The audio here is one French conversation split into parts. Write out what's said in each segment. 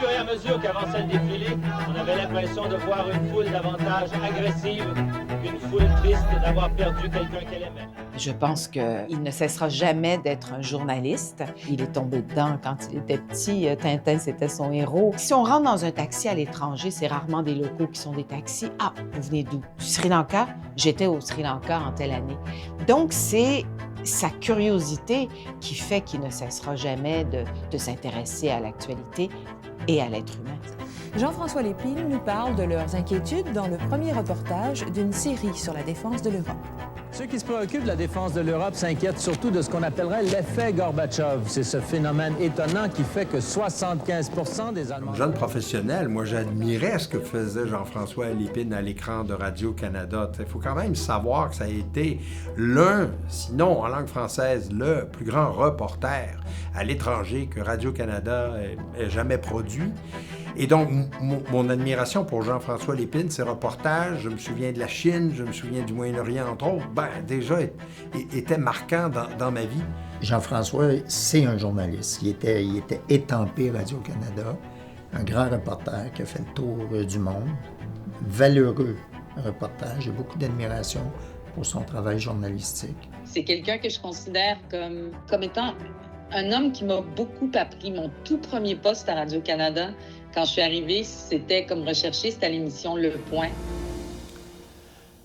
fur et à mesure qu'avançait le défilé, on avait l'impression de voir une foule davantage agressive, une foule triste d'avoir perdu quelqu'un qu'elle aimait. Je pense qu'il ne cessera jamais d'être un journaliste. Il est tombé dedans quand il était petit. Tintin, c'était son héros. Si on rentre dans un taxi à l'étranger, c'est rarement des locaux qui sont des taxis. Ah, vous venez d'où? Du Sri Lanka? J'étais au Sri Lanka en telle année. Donc, c'est sa curiosité qui fait qu'il ne cessera jamais de s'intéresser à l'actualité et à l'être humain. Jean-François Lépine nous parle de leurs inquiétudes dans le premier reportage d'une série sur la défense de l'Europe. Ceux qui se préoccupent de la défense de l'Europe s'inquiètent surtout de ce qu'on appellerait l'effet Gorbatchev. C'est ce phénomène étonnant qui fait que 75 des Allemands... Jeune professionnel, moi j'admirais ce que faisait Jean-François Lépine à l'écran de Radio-Canada. Il faut quand même savoir que ça a été l'un, sinon en langue française, le plus grand reporter à l'étranger que Radio-Canada ait jamais produit. Et donc, mon admiration pour Jean-François Lépine, ses reportages, je me souviens de la Chine, je me souviens du Moyen-Orient, entre autres, déjà, était marquant dans ma vie. Jean-François, c'est un journaliste. Il était étampé Radio-Canada, un grand reporter qui a fait le tour du monde, valeureux reporter. J'ai beaucoup d'admiration pour son travail journalistique. C'est quelqu'un que je considère comme étant un homme qui m'a beaucoup appris. Mon tout premier poste à Radio-Canada, quand je suis arrivée, c'était comme recherchiste à l'émission Le Point.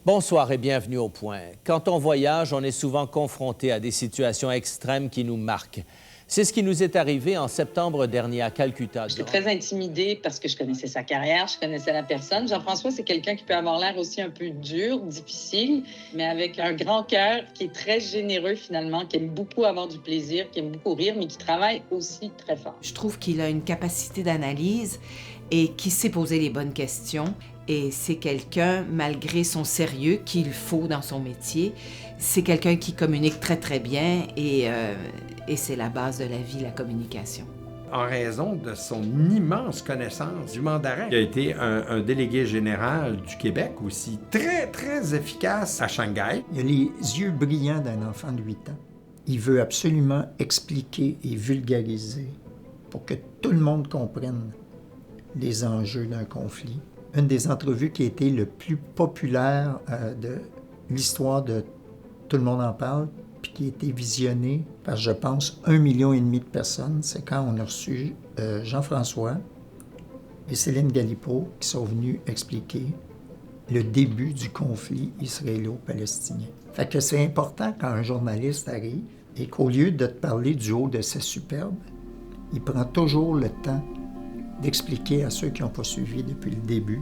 Bonsoir et bienvenue au Point. Quand on voyage, on est souvent confronté à des situations extrêmes qui nous marquent. C'est ce qui nous est arrivé en septembre dernier à Calcutta. J'étais très intimidée parce que je connaissais sa carrière, je connaissais la personne. Jean-François, c'est quelqu'un qui peut avoir l'air aussi un peu dur, difficile, mais avec un grand cœur, qui est très généreux finalement, qui aime beaucoup avoir du plaisir, qui aime beaucoup rire, mais qui travaille aussi très fort. Je trouve qu'il a une capacité d'analyse et qui sait poser les bonnes questions. Et c'est quelqu'un, malgré son sérieux qu'il faut dans son métier, c'est quelqu'un qui communique très, très bien et c'est la base de la vie, la communication. En raison de son immense connaissance du mandarin, il a été un délégué général du Québec aussi, très, très efficace à Shanghai. Il a les yeux brillants d'un enfant de 8 ans. Il veut absolument expliquer et vulgariser pour que tout le monde comprenne les enjeux d'un conflit. Une des entrevues qui a été le plus populaire de l'histoire de Tout le monde en parle, puis qui a été visionnée par, je pense, 1,5 million de personnes, c'est quand on a reçu Jean-François et Céline Galipeau qui sont venus expliquer le début du conflit israélo-palestinien. Fait que c'est important quand un journaliste arrive et qu'au lieu de te parler du haut de sa superbe, il prend toujours le temps d'expliquer à ceux qui n'ont pas suivi depuis le début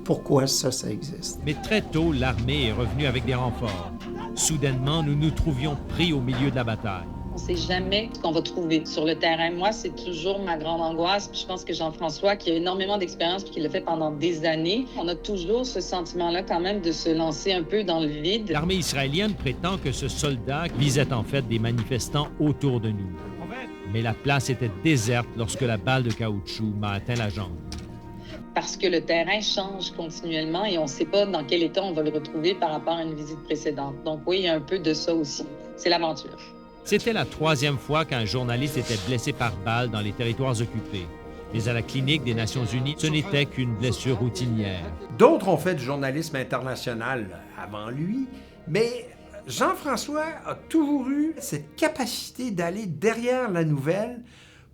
pourquoi ça existe. Mais très tôt, l'armée est revenue avec des renforts. Soudainement, nous nous trouvions pris au milieu de la bataille. On ne sait jamais ce qu'on va trouver sur le terrain. Moi, c'est toujours ma grande angoisse. Puis je pense que Jean-François, qui a énormément d'expérience et qui l'a fait pendant des années, on a toujours ce sentiment-là quand même de se lancer un peu dans le vide. L'armée israélienne prétend que ce soldat visait en fait des manifestants autour de nous. Mais la place était déserte lorsque la balle de caoutchouc m'a atteint la jambe. Parce que le terrain change continuellement et on ne sait pas dans quel état on va le retrouver par rapport à une visite précédente. Donc oui, il y a un peu de ça aussi. C'est l'aventure. C'était la 3e fois qu'un journaliste était blessé par balle dans les territoires occupés. Mais à la clinique des Nations Unies, ce n'était qu'une blessure routinière. D'autres ont fait du journalisme international avant lui, mais Jean-François a toujours eu cette capacité d'aller derrière la nouvelle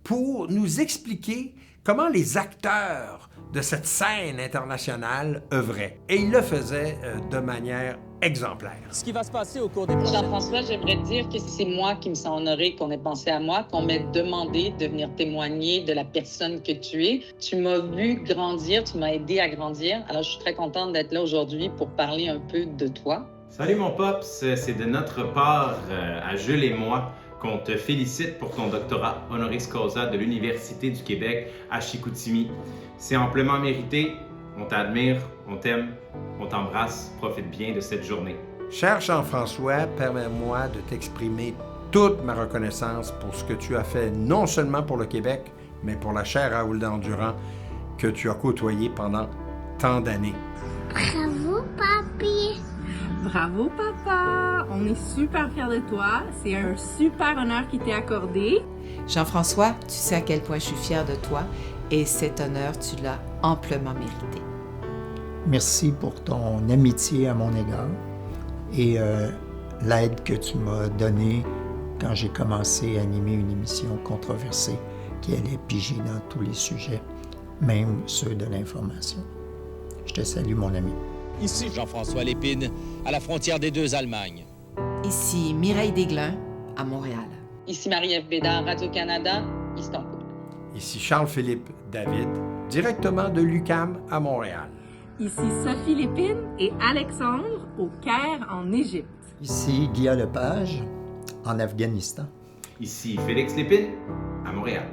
pour nous expliquer comment les acteurs de cette scène internationale œuvraient. Et il le faisait de manière exemplaire. Ce qui va se passer au cours des prochaines... Jean-François, j'aimerais te dire que c'est moi qui me sens honorée qu'on ait pensé à moi, qu'on m'ait demandé de venir témoigner de la personne que tu es. Tu m'as vu grandir, tu m'as aidé à grandir. Alors, je suis très contente d'être là aujourd'hui pour parler un peu de toi. Salut mon Pops, c'est de notre part, à Jules et moi, qu'on te félicite pour ton doctorat honoris causa de l'Université du Québec à Chicoutimi. C'est amplement mérité. On t'admire, on t'aime, on t'embrasse. Profite bien de cette journée. Cher Jean-François, permets-moi de t'exprimer toute ma reconnaissance pour ce que tu as fait, non seulement pour le Québec, mais pour la chère Raoul d'Endurant que tu as côtoyé pendant tant d'années. Bravo, papi! Bravo, papa! On est super fiers de toi. C'est un super honneur qui t'est accordé. Jean-François, tu sais à quel point je suis fière de toi et cet honneur, tu l'as amplement mérité. Merci pour ton amitié à mon égard et l'aide que tu m'as donnée quand j'ai commencé à animer une émission controversée qui allait piger dans tous les sujets, même ceux de l'information. Je te salue, mon ami. Ici Jean-François Lépine, à la frontière des deux Allemagnes. Ici Mireille Desglin, à Montréal. Ici Marie-Ève Bédard, Radio-Canada, Istanbul. Ici Charles-Philippe David, directement de l'UQAM à Montréal. Ici Sophie Lépine et Alexandre au Caire, en Égypte. Ici Guy Lepage, en Afghanistan. Ici Félix Lépine, à Montréal.